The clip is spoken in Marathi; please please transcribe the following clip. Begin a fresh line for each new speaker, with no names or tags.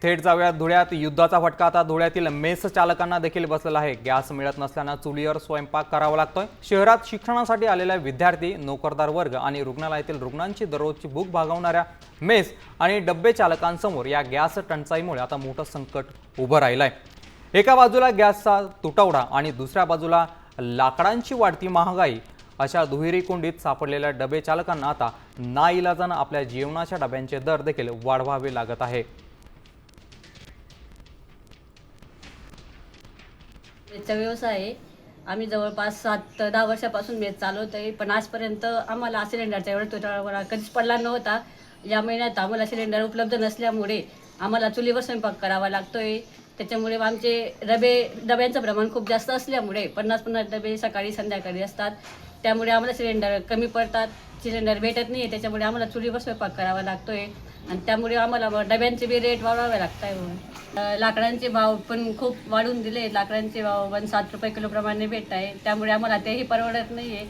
थेट जाऊया धुळ्यात. युद्धाचा फटका आता धुळ्यातील मेस चालकांना देखील बसलेला आहे. गॅस मिळत नसल्यानं चुलीवर स्वयंपाक करावा लागतोय. शहरात शिक्षणासाठी आलेल्या विद्यार्थी, नोकरदार वर्ग आणि रुग्णालयातील रुग्णांची दररोजची भूक भागवणाऱ्या मेस आणि डब्बे चालकांसमोर या गॅस टंचाईमुळे आता मोठं संकट उभं राहिलं आहे. एका बाजूला गॅसचा तुटवडा आणि दुसऱ्या बाजूला लाकडांची वाढती महागाई. अशा दुहेरी कोंडीत सापडलेल्या डबे चालकांना आता नाईलाजानं आपल्या जेवणाच्या डब्यांचे दर देखील वाढवावे लागत आहे.
मेसचा व्यवसाय आहे. आम्ही जवळपास 7 ते 10 वर्षापासून मेस चालवत आहे, पण आजपर्यंत आम्हाला सिलेंडरचा एवढा तुटवडा कधीच पडला नव्हता. या महिन्यात आम्हाला सिलेंडर उपलब्ध नसल्यामुळे आम्हाला चुलीवर स्वयंपाक करावा लागतोय. त्याच्यामुळे आमचे डब्यांचं प्रमाण खूप जास्त असल्यामुळे 50-50 डबे सकाळी संध्याकाळी असतात. त्यामुळे आम्हाला सिलेंडर कमी पडतात, सिलेंडर भेटत नाही. त्याच्यामुळे आम्हाला चुलीवर स्वयंपाक करावा लागतोय आणि त्यामुळे आम्हाला डब्यांचे बी रेट वाढवावे लागत आहे. लाकडांचे भाव पण खूप वाढून दिले. लाकडांचे भाव पण 7 रुपये किलोप्रमाणे भेटत आहे. त्यामुळे आम्हाला तेही परवडत नाही आहे.